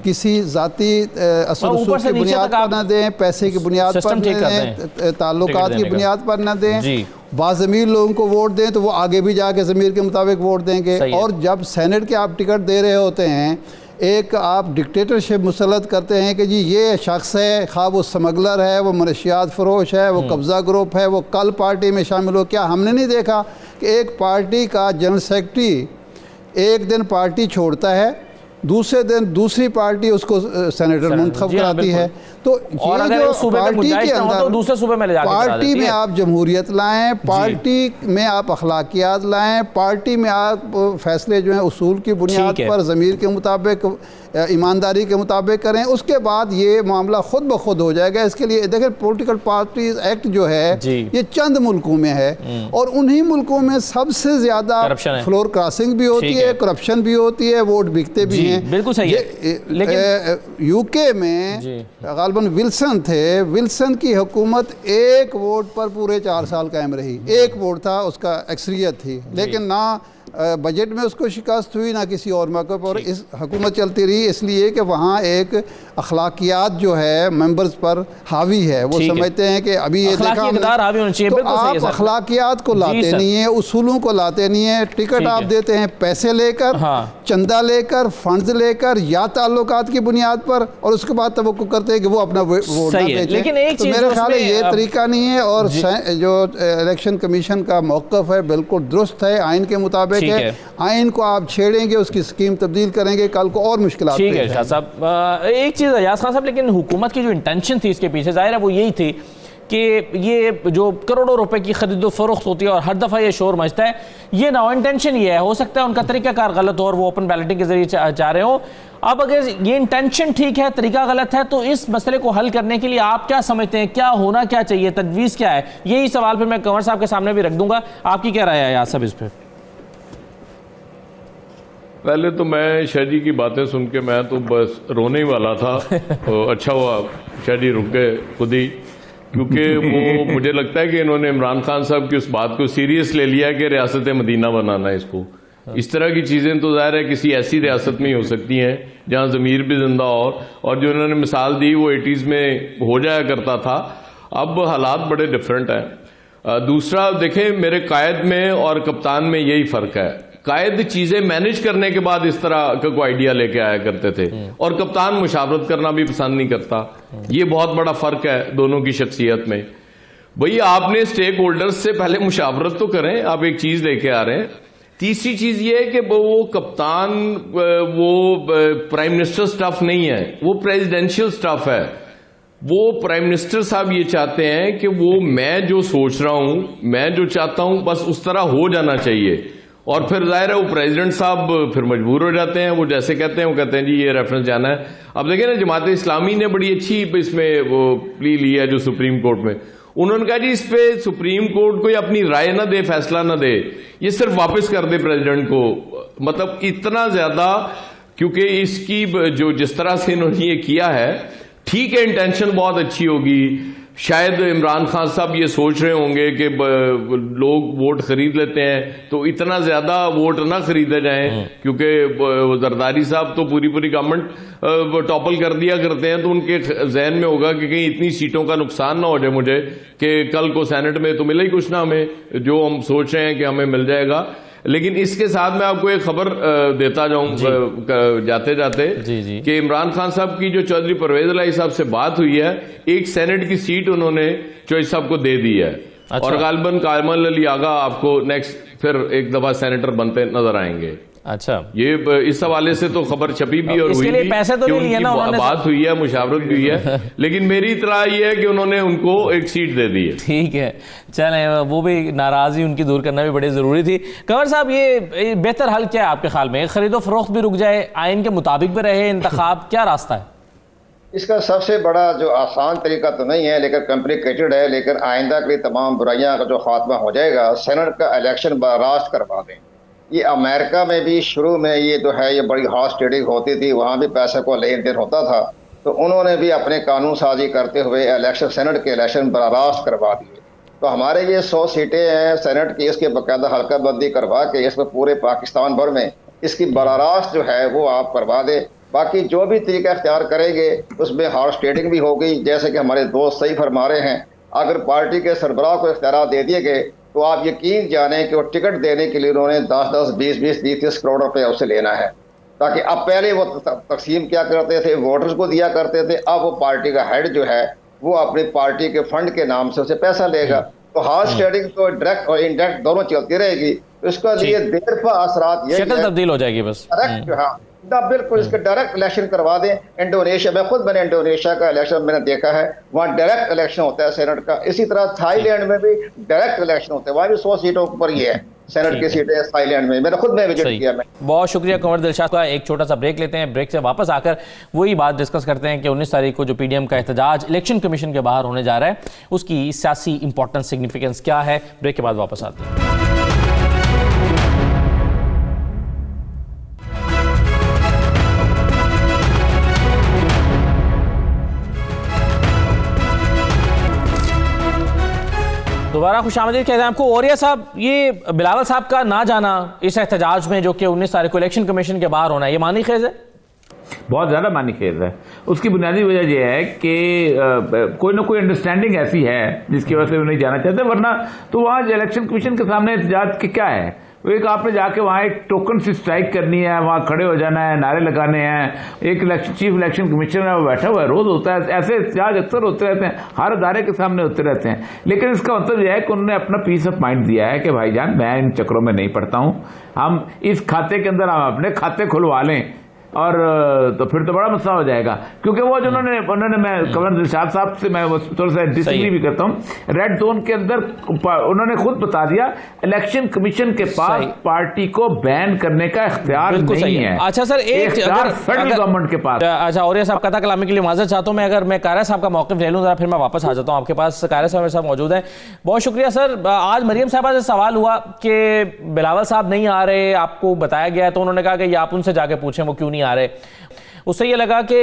किसी ज़ाती असर की बुनियाद पर न दें, पैसे की बुनियाद पर न दें, ताल्लुकात की बुनियाद पर न दें, बाज़मीर लोगों को वोट दें तो वो आगे भी जाके ज़मीर के मुताबिक वोट देंगे। और जब सेनेट के आप टिकट दे रहे होते हैं, एक आप डिक्टेटरशिप मुसलत करते हैं कि जी ये शख्स है, खा वो स्मगलर है, वो मनशियात फरोश है, वो कब्ज़ा ग्रुप है, वो कल पार्टी में शामिल हो। क्या हमने नहीं देखा कि एक पार्टी का जनरल सेक्रेटरी एक दिन पार्टी छोड़ता है, दूसरे दिन दूसरी पार्टी उसको सेनेटर मुंतखब कराती है? तो ये जो पार्टी के अंदर तो दूसरे सूबे में ले जाके पार्टी में आप जमहूरियत लाएं, पार्टी में आप अखलाकियात लाएं, पार्टी में आप फैसले जो हैं उसूल की बुनियाद पर ज़मीर के मुताबिक, ईमानदारी के मुताबिक करें, उसके बाद ये मामला खुद ब खुद हो जाएगा। इसके लिए देखें पॉलिटिकल पार्टीज एक्ट जो है ये चंद मुल्कों में है और उन्हीं मुल्कों में सबसे ज़्यादा फ्लोर क्रॉसिंग भी होती है, करप्शन भी होती है, वोट बिकते भी हैं। बिल्कुल सही है। लेकिन यूके में गालबन विल्सन थे, विल्सन की हुकूमत एक वोट पर पूरे 4 साल कायम रही। एक वोट था, उसका अक्सरियत थी, लेकिन ना बजट में उसको शिकस्त हुई ना किसी और मौके पर। इस हुकूमत चलती रही इसलिए कि वहाँ एक अखलाकियात जो है मेंबर्स पर हावी है। वो समझते हैं कि अभी ये देखा हमने, तो आप अखलाकियात को लाते नहीं है, उसूलों को लाते नहीं है, टिकट आप देते हैं पैसे लेकर, चंदा लेकर, फंड्स लेकर या ताल्लुकात की बुनियाद पर, और उसके बाद तवक्को करते हैं कि वो अपना वोट ना बेचें। तो मेरे ख्याल में ये तरीका नहीं है। और जो इलेक्शन कमीशन का मौक़िफ़ है बिल्कुल दुरुस्त है, आइन के मुताबिक है। आइन को आप छेड़ेंगे, उसकी स्कीम तब्दील करेंगे, कल को और मुश्किल। ठीक है शाह साहब, एक चीज़ अयाज खान साहब, लेकिन हुकूमत की जो इंटेंशन थी इसके पीछे, जाहिर है वो यही थी कि ये जो करोड़ों रुपए की खरीदो फरोख्त होती है और हर दफ़ा ये शोर मचता है, ये ना इंटेंशन ये है, हो सकता है उनका तरीकाकार गलत हो और वो ओपन बैलेटिंग के जरिए चाह रहे हो। अब अगर ये इंटेंशन ठीक है, तरीका गलत है, तो इस मसले को हल करने के लिए आप क्या समझते हैं, क्या होना क्या चाहिए, तजवीज़ क्या है? यही सवाल फिर मैं कंवर साहब के सामने भी रख दूंगा, आपकी क्या राय है यार साहब इस पर? पहले तो मैं शाह जी की बातें सुन के मैं तो बस रोने ही वाला था। अच्छा हुआ शाह जी रुक गए खुद ही, क्योंकि वो मुझे लगता है कि इन्होंने इमरान खान साहब की उस बात को सीरियस ले लिया कि रियासत मदीना बनाना है इसको। इस तरह की चीजें तो जाहिर है किसी ऐसी रियासत में ही हो सकती हैं जहां जमीर भी जिंदा हो, और जो इन्होंने मिसाल दी वो 80s में हो जाया करता था। अब हालात बड़े डिफरेंट हैं। दूसरा देखें, मेरे कायद में और कप्तान में यही फर्क है। कायद चीजें मैनेज करने के बाद इस तरह का कोई आइडिया लेके आया करते थे, और कप्तान मुशावरत करना भी पसंद नहीं करता। ये बहुत बड़ा फर्क है दोनों की शख्सियत में। भैया आपने स्टेक होल्डर्स से पहले मुशावरत तो करें, आप एक चीज लेके आ रहे हैं। तीसरी चीज ये है कि वो कप्तान वो प्राइम मिनिस्टर स्टाफ नहीं है, वो प्रेसिडेंशियल स्टाफ है। वो प्राइम मिनिस्टर साहब ये चाहते हैं कि वो मैं जो सोच रहा हूं, मैं जो चाहता हूं, बस उस तरह हो जाना चाहिए। और फिर जाहिर है वो प्रेसिडेंट साहब फिर मजबूर हो जाते हैं, वो जैसे कहते हैं वो कहते हैं जी ये रेफरेंस जाना है। अब देखिए ना, जमात इस्लामी ने बड़ी अच्छी इसमें वो प्ली ली है जो सुप्रीम कोर्ट में। उन्होंने कहा जी इस पे सुप्रीम कोर्ट कोई अपनी राय ना दे, फैसला ना दे, ये सिर्फ वापस कर दे प्रेसिडेंट को। मतलब इतना ज्यादा, क्योंकि इसकी जो जिस तरह से इन्होंने ये किया है, ठीक है इंटेंशन बहुत अच्छी होगी। शायद इमरान खान साहब ये सोच रहे होंगे कि लोग वोट खरीद लेते हैं तो इतना ज्यादा वोट ना खरीदे जाएं, क्योंकि जरदारी साहब तो पूरी गवर्नमेंट टॉपल कर दिया करते हैं, तो उनके जहन में होगा कि कहीं इतनी सीटों का नुकसान ना हो जाए मुझे कि कल को सेनेट में तो मिले ही कुछ ना हमें, जो हम सोच रहे हैं कि हमें मिल जाएगा। लेकिन इसके साथ मैं आपको एक खबर देता जाऊं जाते जाते कि इमरान खान साहब की जो चौधरी परवेज इलाही साहब से बात हुई है, एक सेनेट की सीट उन्होंने चौधरी साहब को दे दी है। अच्छा। और गालिबन कायमल अली आगा आपको नेक्स्ट फिर एक दफा सेनेटर बनते नजर आएंगे। अच्छा, ये इस हवाले से तो खबर छपी भी और हुई भी पैसे तो नहीं लिए ना उन्होंने, बात हुई है, मुशावरत भी हुई है। लेकिन मेरी इतला ये है कि उन्होंने उनको एक सीट दे दी है। ठीक है, चलें, वो भी नाराजगी उनकी दूर करना भी बड़ी जरूरी थी। कंवर साहब, ये बेहतर हल क्या है आपके ख्याल में? खरीदो फरोख्त भी रुक जाए, आइन के मुताबिक भी रहे इंतखाब, क्या रास्ता है इसका? सबसे बड़ा जो आसान तरीका तो नहीं है लेकिन कॉम्प्लिकेटेड है, लेकिन आइंदा के लिए तमाम बुराइयां का जो खात्मा हो जाएगा, सेनेट का इलेक्शन बरास्त करवा दें। ये अमेरिका में भी शुरू में ये जो है ये बड़ी हॉर्स ट्रेडिंग होती थी, वहाँ भी पैसे को लेन देन होता था, तो उन्होंने भी अपने कानून साजी करते हुए इलेक्शन, सेनेट के इलेक्शन बरास्त करवा दिए। तो हमारे ये 100 सीटें हैं सेनेट की, इसके बाकायदा हल्का बंदी करवा के इसमें पूरे पाकिस्तान भर में इसकी बरास्त जो है वो आप करवा दें। बाकी जो भी तरीका इख्तियार करेंगे उसमें हॉर्स ट्रेडिंग भी होगी, जैसे कि हमारे दोस्त सही फरमा रहे हैं। अगर पार्टी के सरबराह को इख्तियार दे दिए गए तो आप यकीन जाने कि वो टिकट देने के लिए उन्होंने 10-10, 20-20, 30-30 करोड़ रुपए उससे लेना है, ताकि अब पहले वो तकसीम क्या करते थे, वोटर्स को दिया करते थे, अब वो पार्टी का हेड जो है वो अपनी पार्टी के फंड के नाम से उसे पैसा लेगा। तो हॉर्स ट्रेडिंग तो डायरेक्ट और इनडायरेक्ट दोनों चलती रहेगी। इसका लिए देर पर असरात ये तब्दील हो जाएगी बस। हाँ बिल्कुल, इसके डायरेक्ट इलेक्शन करवा दें। इंडोनेशिया में खुद मैंने इंडोनेशिया का इलेक्शन मैंने देखा है, वहाँ डायरेक्ट इलेक्शन होता है सेनेट का। इसी तरह थाईलैंड में भी डायरेक्ट इलेक्शन होता है, वहाँ भी 100 सीटों पर ही है सेनेट की सीटें थाईलैंड में। मैंने खुद में विजिट किया। मैं बहुत शुक्रिया कंवर दिलशाद का। एक छोटा सा ब्रेक लेते हैं, ब्रेक से वापस आकर वही बात डिस्कस करते हैं कि 19 तारीख को जो पीडीएम का एहतजाज इलेक्शन कमीशन के बाहर होने जा रहा है उसकी सियासी इंपॉर्टेंस, सिग्निफिकेंस क्या है। ब्रेक के बाद वापस आते हैं। दोबारा खुशामदीद कहते हैं आपको। औरिया साहब, ये बिलावल साहब का ना जाना इस एहतजाज में जो कि 19 तारीख को इलेक्शन कमीशन के बाहर होना है, ये मानी खेज है? बहुत ज़्यादा मानी खेज है। उसकी बुनियादी वजह यह है कि कोई ना कोई अंडरस्टैंडिंग ऐसी है जिसकी वजह से वो नहीं जाना चाहते, वरना तो वहाँ इलेक्शन कमीशन के सामने एहतजाज के क्या है? वो एक आपने जाके वहाँ एक टोकन से स्ट्राइक करनी है, वहाँ खड़े हो जाना है, नारे लगाने हैं। एक चीफ इलेक्शन कमिश्नर है वो बैठा हुआ है, रोज होता है, ऐसे एहतजाज अक्सर होते रहते हैं, हर अदारे के सामने होते रहते हैं। लेकिन इसका मतलब यह है कि उन्होंने अपना पीस ऑफ माइंड दिया है कि भाईजान मैं इन चक्रों में नहीं पड़ता हूँ, हम इस खाते के अंदर हम अपने खाते खुलवा लें, और तो फिर तो बड़ा मसला हो जाएगा, क्योंकि वो जो उन्होंने मैं कमर दिलशाद साहब से मैं थोड़ा सा डिसएग्री भी करता हूँ। रेड जोन के अंदर उन्होंने खुद बता दिया इलेक्शन कमीशन के पास पार्टी को बैन करने का इख्तियार नहीं है। अच्छा सर, एक फेडरल गवर्नमेंट के पास। अच्छा, और ये साहब कथा कलामी के लिए माजरत चाहता हूँ मैं, अगर मैं कारा साहब का मौक़िफ़ ले लूँ जरा, फिर मैं वापस आ जाता हूँ आपके पास। कारा साहब मेरे साथ मौजूद हैं। बहुत शुक्रिया सर। आज मरियम साहबा से सवाल हुआ कि बिलावल साहब नहीं आ रहे, आपको बताया गया, तो उन्होंने कहा कि आप उनसे जाके पूछें वो क्यों नहीं आ रहे। उससे ये लगा कि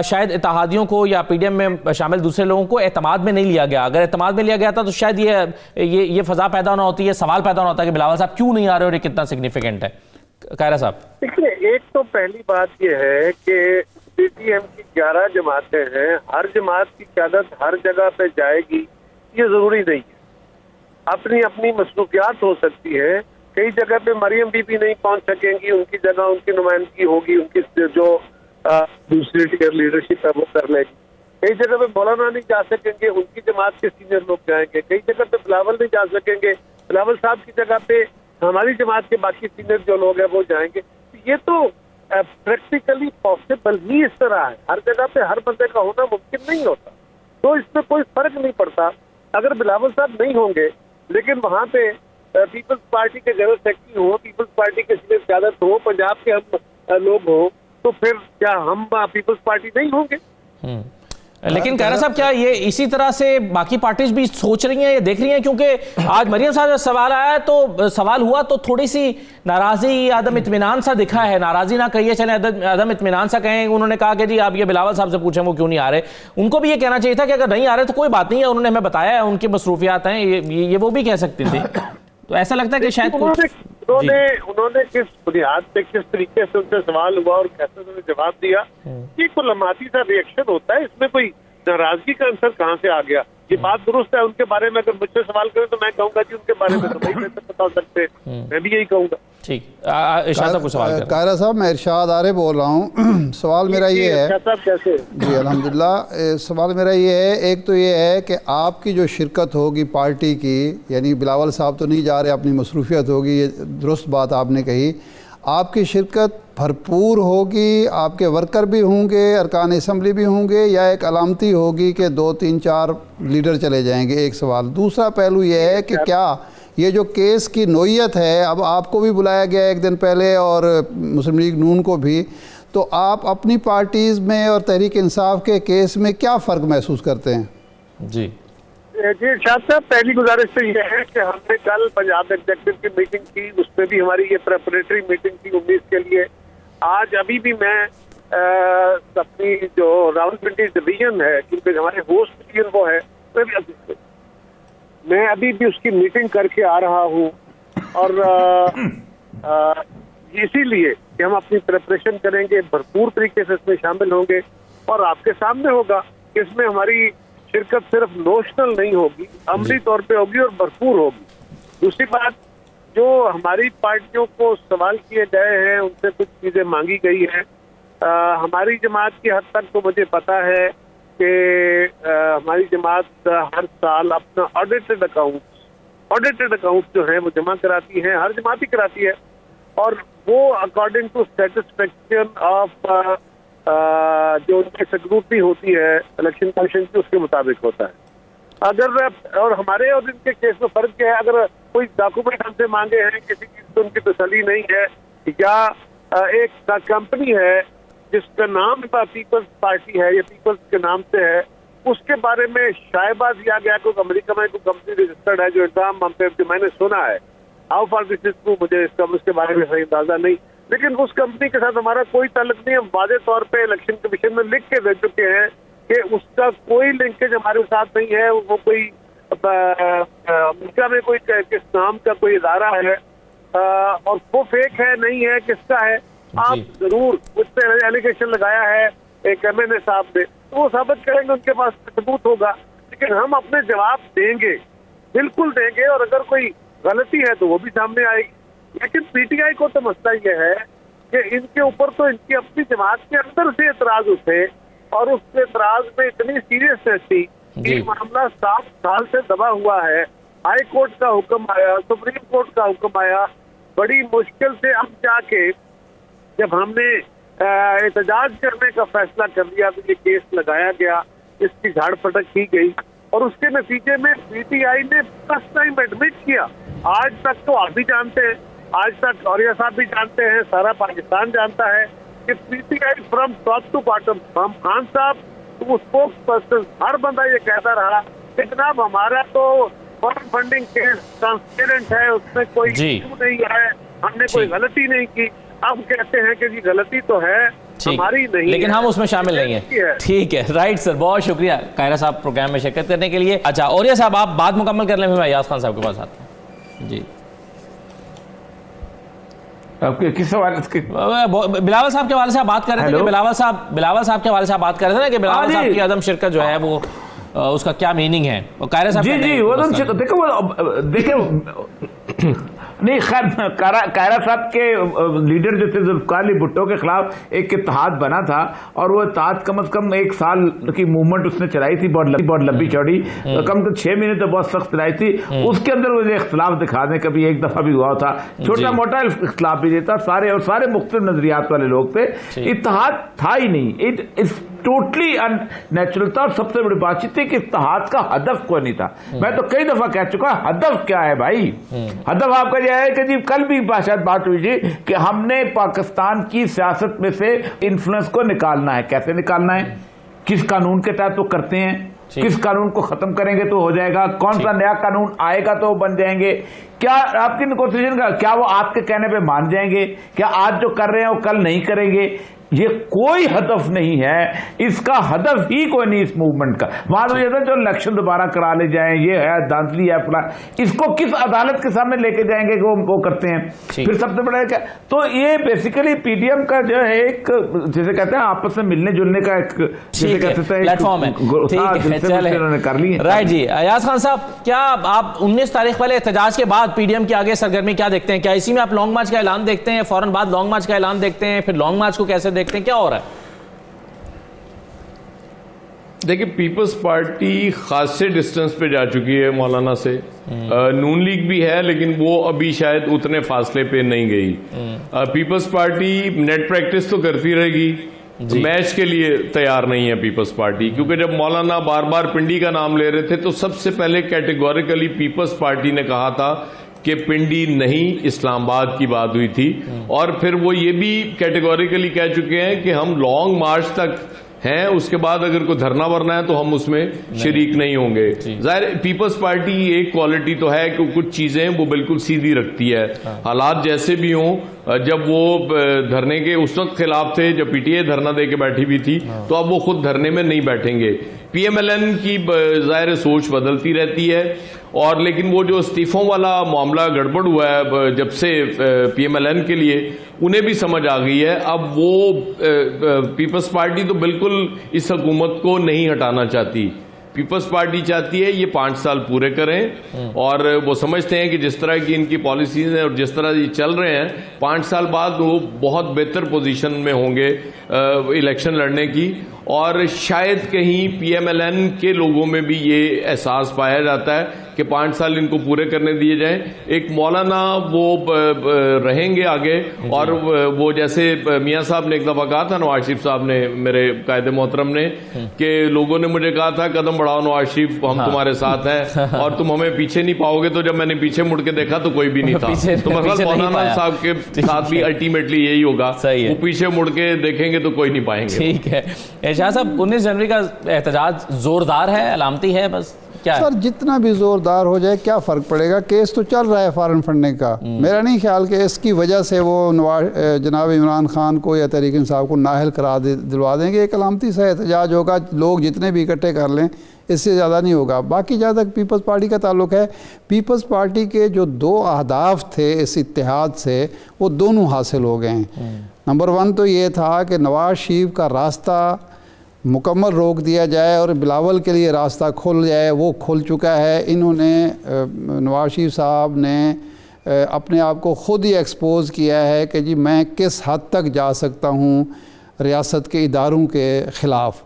शायद इत्तेहादियों को या पीडीएम में शामिल दूसरे लोगों को एतमाद में नहीं लिया गया। अगर एतमाद में लिया गया था तो शायद ये फजा पैदा ना होती, ये सवाल पैदा ना होता कि बिलावल साहब क्यों नहीं आ रहे और ये कितना सिग्निफिकेंट है। कायरा साहब देखिए, एक तो पहली बात ये है कि पीडीएम की 11 जमातें हैं, हर जमात की क़यादत हर जगह पे जाएगी ये जरूरी नहीं है। अपनी अपनी मसरूफियात हो सकती है। कई जगह पे मरियम बीबी नहीं पहुंच सकेंगी, उनकी जगह उनकी नुमाइंदगी होगी, उनकी जो दूसरी टियर लीडरशिप है वो कर लेगी। कई जगह पे मौलाना नहीं जा सकेंगे, उनकी जमात के सीनियर लोग जाएंगे। कई जगह पे बिलावल नहीं जा सकेंगे, बिलावल साहब की जगह पे हमारी जमात के बाकी सीनियर जो लोग हैं वो जाएंगे। ये तो प्रैक्टिकली पॉसिबल ही इस तरह है। हर जगह पे हर बंदे का होना मुमकिन नहीं होता, तो इसमें कोई फर्क नहीं पड़ता। अगर बिलावल साहब नहीं होंगे लेकिन वहाँ पे पीपल्स पार्टी के जनरल सेक्रेटरी हो, पीपल्स पार्टी के सीनियर क़यादत हो, पंजाब के हम लोग हो, तो फिर क्या हम पीपल्स पार्टी नहीं होंगे? लेकिन कायरा साहब, क्या ये इसी तरह से बाकी पार्टीज भी सोच रही हैं, ये देख रही हैं? क्योंकि आज मरियम साहब जब सवाल आया तो सवाल हुआ तो थोड़ी सी नाराजी, अदम इत्मीनान सा दिखा है। नाराजी ना कहिए, चले अदम इत्मीनान सा कहें। उन्होंने कहा कि जी आप ये बिलावल साहब से पूछें वो क्यों नहीं आ रहे। उनको भी ये कहना चाहिए था कि अगर नहीं आ रहे तो कोई बात नहीं है, उन्होंने हमें बताया है उनकी मसरूफियात हैं, ये वो भी कह सकती थी। तो ऐसा लगता है कि शायद उन्होंने किस बुनियाद पे, किस तरीके से उनसे सवाल हुआ और कैसे उन्होंने जवाब दिया, ये कोई लम्हाती सा रिएक्शन होता है। इसमें कोई नाराजगी का आंसर कहाँ से आ गया? ये बात दुरुस्त है। उनके बारे में अगर मुझसे सवाल करें तो मैं कहूंगा जी उनके बारे में तो नहीं बता सकते, मैं भी यही कहूंगा। ठीक, इरशाद साहब को सवाल करें। कायरा साहब, मैं इरशाद आरे बोल रहा हूँ। सवाल मेरा ये है, कैसे जी अल्हम्दुलिल्लाह, सवाल मेरा ये है, एक तो ये है कि आपकी जो शिरकत होगी पार्टी की, यानी बिलावल साहब तो नहीं जा रहे, अपनी मसरूफियत होगी, ये दुरुस्त बात आपने कही। आपकी शिरकत भरपूर होगी, आपके वर्कर भी होंगे, अरकान असम्बली भी होंगे, या एक अलामती होगी कि 2, 3, 4 लीडर चले जाएंगे? एक सवाल। दूसरा पहलू ये है कि क्या ये जो केस की नोयत है, अब आपको भी बुलाया गया एक दिन पहले और मुस्लिम लीग नून को भी, तो आप अपनी पार्टीज़ में और तहरीक इंसाफ के केस में क्या फ़र्क महसूस करते हैं? जी इरशाद साहब, पहली गुजारिश तो ये है कि हमने कल पंजाब एग्जीक्यूटिव की मीटिंग की, उसमें भी हमारी ये प्रेपरेटरी मीटिंग थी 19 के लिए। आज अभी भी मैं अपनी जो रावलपिंडी डिवीजन है, क्योंकि हमारे होस्ट डिवीजन वो है, मैं अभी भी उसकी मीटिंग करके आ रहा हूँ। और इसीलिए कि हम अपनी प्रिपरेशन करेंगे, भरपूर तरीके से इसमें शामिल होंगे और आपके सामने होगा कि इसमें हमारी शिरकत सिर्फ नोशनल नहीं होगी, अमली तौर पे होगी और भरपूर होगी। दूसरी बात, जो हमारी पार्टियों को सवाल किए गए हैं, उनसे कुछ चीजें मांगी गई हैं। हमारी जमात की हद तक तो मुझे पता है कि हमारी जमात हर साल अपना ऑडिटेड अकाउंट जो है वो जमा कराती है, हर जमात ही कराती है, और वो अकॉर्डिंग टू सेटिस्फेक्शन ऑफ जो उनकी स्क्रूटनी होती है इलेक्शन कमीशन की, उसके मुताबिक होता है। अगर और हमारे और इनके केस में फर्क क्या है, अगर कोई डॉक्यूमेंट हमसे मांगे हैं, किसी चीज से उनकी तसल्ली नहीं है, या एक कंपनी है जिसका नाम पीपल्स पार्टी है या पीपल्स के नाम से है, उसके बारे में शायबा दिया गया कि अमेरिका में कोई कंपनी रजिस्टर्ड है जो इल्जाम हम पे, जो मैंने सुना है, how far this is true मुझे उसके बारे में सही अंदाजा नहीं, लेकिन उस कंपनी के साथ हमारा कोई ताल्लुक नहीं है। वादे तौर पे इलेक्शन कमीशन में लिख के दे चुके हैं कि उसका कोई लिंकेज हमारे साथ नहीं है। वो कोई अमेरिका में कोई किस नाम का कोई इदारा है और वो फेक है नहीं है, किसका है, आप जरूर उस पर एलिगेशन लगाया है एक MNA साहब ने, तो वो साबित करेंगे, उनके पास सबूत होगा। लेकिन हम अपने जवाब देंगे, बिल्कुल देंगे, और अगर कोई गलती है तो वो भी सामने आएगी। लेकिन PTI को तो मसला ये है कि इनके ऊपर तो इनकी अपनी जमात के अंदर से एतराज उठे और उस एतराज में इतनी सीरियसनेस थी कि मामला 7 साल से दबा हुआ है। हाई कोर्ट का हुक्म आया, सुप्रीम कोर्ट का हुक्म आया, बड़ी मुश्किल से अब जाके जब हमने एहतजाज करने का फैसला कर लिया, तो ये केस लगाया गया, इसकी झाड़ फटक की गई और उसके नतीजे में पीटीआई ने फर्स्ट टाइम एडमिट किया। आज तक तो आप भी जानते हैं, आज तक औरिया साहब भी जानते हैं, सारा पाकिस्तान जानता है कि PTI from top to bottom, हम खान साहब तो स्पोक्स पर्सन, हर बंदा ये कहता रहा कि जनाब हमारा तो फॉरेन फंडिंग केस ट्रांसपेरेंट है, उसमें कोई इशू नहीं है, हमने कोई गलती नहीं की। अब कहते हैं कि जी गलती तो है, हमारी नहीं, लेकिन हम उसमें शामिल नहीं है। ठीक है, राइट सर, बहुत शुक्रिया कायरा साहब प्रोग्राम में शिरकत करने के लिए। अच्छा औरिया साहब, आप बात मुकम्मल कर लें, मैं अयाज खान साहब के पास आता हूँ जी। किस सवाल? बिलावल साहब के वाले से आप बात कर रहे थे कि बिलावल साहब के वाले से आप बात कर रहे थे ना कि बिलावल साहब की अदम शिरकत जो है वो उसका क्या मीनिंग है, और कायरा साहब जी वो देखो नहीं, खैर कायरा साहब के लीडर जो थे जुल्फकार अली भुट्टो के खिलाफ एक इत्तेहाद बना था, और वो इत्तेहाद कम से कम 1 साल की मूवमेंट उसने चलाई थी, बहुत लंबी चौड़ी, कम से 6 महीने तो बहुत सख्त चलाई थी। उसके अंदर वो इख्तलाफ दिखा दें, कभी एक दफा भी हुआ था, छोटा मोटा इख्तलाफ भी देता, सारे मुख्तलिफ नजरियात वाले लोग थे, इत्तेहाद था ही नहीं, इट इज टोटली अननेचुरल था। और सबसे बड़ी बात थी कि इत्तेहाद का हदफ कोई नहीं था। मैं तो कई दफा कह चुका, हदफ क्या है भाई? हदफ आपका यह है कि जी कल भी शायद बात हुई थी कि हमने पाकिस्तान की सियासत में से इन्फ्लुएंस को निकालना है। कैसे निकालना है, किस कानून के तहत वो करते हैं, किस कानून को खत्म करेंगे तो हो जाएगा, कौन सा नया कानून आएगा तो बन जाएंगे, क्या आपकी नेगोशिएशन का, क्या वो आपके कहने पे मान जाएंगे, क्या आज जो कर रहे हैं वो कल नहीं करेंगे? ये कोई हदफ नहीं है, इसका हदफ ही कोई नहीं इस मूवमेंट का। मान लो जो इलेक्शन दोबारा करा ले जाएं, ये है दांतली है अपना, इसको किस अदालत के सामने लेके जाएंगे कि वो करते हैं? फिर सबसे बड़ा क्या, तो ये बेसिकली पीडीएम का जो है एक, जैसे कहते हैं आपस में मिलने जुलने का एक प्लेटफॉर्म है, कर ली। राइट जी। अयाज खान साहब, क्या आप 19 तारीख वाले एहतजाज के बाद पीडीएम की आगे सरगर्मी क्या देखते हैं? क्या इसी में आप लॉन्ग मार्च का ऐलान देखते हैं, फौरन बाद लॉन्ग मार्च का ऐलान देखते हैं, फिर लॉन्ग मार्च को कैसे देखते हैं, क्या हो रहा है? देखिए, पीपल्स पार्टी खासे डिस्टेंस पे जा चुकी है मौलाना से। नून लीग भी है, लेकिन वो अभी शायद उतने फासले पे नहीं गई। पीपल्स पार्टी नेट प्रैक्टिस तो करती रहेगी, मैच के लिए तैयार नहीं है पीपल्स पार्टी, क्योंकि जब मौलाना बार बार पिंडी का नाम ले रहे थे तो सबसे पहले कैटेगोरिकली पीपल्स पार्टी ने कहा था कि पिंडी नहीं, इस्लामाबाद की बात हुई थी। और फिर वो ये भी कैटेगोरिकली कह चुके हैं कि हम लॉन्ग मार्च तक हैं, उसके बाद अगर कोई धरना वरना है तो हम उसमें शरीक नहीं होंगे। जाहिर पीपल्स पार्टी एक क्वालिटी तो है कि कुछ चीजें वो बिल्कुल सीधी रखती है, हालात जैसे भी हों। जब वो धरने के उस वक्त खिलाफ थे जब पीटीआई धरना दे के बैठी भी थी, तो अब वो खुद धरने में नहीं बैठेंगे। पीएमएलएन की जाहिर सोच बदलती रहती है, और लेकिन वो जो इस्तीफों वाला मामला गड़बड़ हुआ है जब से पीएमएलएन के लिए, उन्हें भी समझ आ गई है। अब वो पीपल्स पार्टी तो बिल्कुल इस हुकूमत को नहीं हटाना चाहती। पीपल्स पार्टी चाहती है ये 5 साल पूरे करें, और वो समझते हैं कि जिस तरह की इनकी पॉलिसीज हैं और जिस तरह ये चल रहे हैं, 5 साल बाद वो बहुत बेहतर पोजीशन में होंगे इलेक्शन लड़ने की। और शायद कहीं पीएमएलएन के लोगों में भी ये एहसास पाया जाता है कि 5 साल इनको पूरे करने दिए जाएं। एक मौलाना वो रहेंगे आगे, और वो जैसे मियां साहब ने एक दफा कहा था, नवाज शरीफ साहब ने, मेरे कायदे मोहतरम ने, कि लोगों ने मुझे कहा था कदम बढ़ाओ नवाज शरीफ, हम तुम्हारे साथ हैं और तुम हमें पीछे नहीं पाओगे। तो जब मैंने पीछे मुड़ के देखा तो कोई भी नहीं था। तो मतलब मौलाना साहब के साथ भी अल्टीमेटली यही होगा, वो पीछे मुड़ के देखेंगे तो कोई नहीं पाएंगे। ठीक है शाह साहब, 19 जनवरी का एहतजाज जोरदार है, अलामती है, बस क्या सर जितना भी जोरदार हो जाए क्या फ़र्क पड़ेगा, केस तो चल रहा है फॉरेन फंडिंग का। मेरा नहीं ख्याल कि इसकी वजह से वो जनाब इमरान खान को या तहरीक इंसाफ को नाअहल करा दिलवा देंगे। एक अलामती सा एहतजाज होगा, लोग जितने भी इकट्ठे कर लें, इससे ज़्यादा नहीं होगा। बाकी जहाँ तक पीपल्स पार्टी का ताल्लुक है, पीपल्स पार्टी के जो 2 अहदाफ थे इस इत्तेहाद से, वो दोनों हासिल हो गए हैं। नंबर 1 तो ये था कि नवाज शरीफ का रास्ता मुकम्मल रोक दिया जाए और बिलावल के लिए रास्ता खुल जाए, वो खुल चुका है। इन्होंने नवाज शरीफ साहब ने अपने आप को ख़ुद ही एक्सपोज़ किया है कि जी मैं किस हद तक जा सकता हूँ रियासत के इदारों के ख़िलाफ़।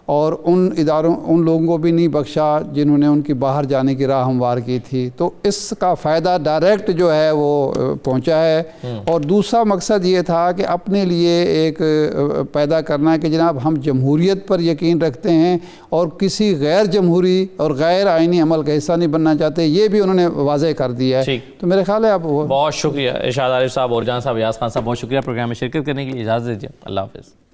और उन लोगों को भी नहीं बख्शा जिन्होंने उनकी बाहर जाने की राह हमवार की थी। तो इसका फ़ायदा डायरेक्ट जो है वो पहुंचा है। और दूसरा मकसद ये था कि अपने लिए एक पैदा करना कि जनाब हम जमहूरियत पर यकीन रखते हैं और किसी गैर जमहूरी और गैर आइनी अमल का हिस्सा नहीं बनना चाहते, ये भी उन्होंने वाज़ेह कर दिया है। तो मेरे ख्याल है आप बहुत शुक्रिया इरशाद आरिफ साहब और जान साहब, यास खान साहब, बहुत शुक्रिया प्रोग्राम में शिरकत करने के लिए। इजाज़त दीजिए, अल्लाह हाफ़िज़।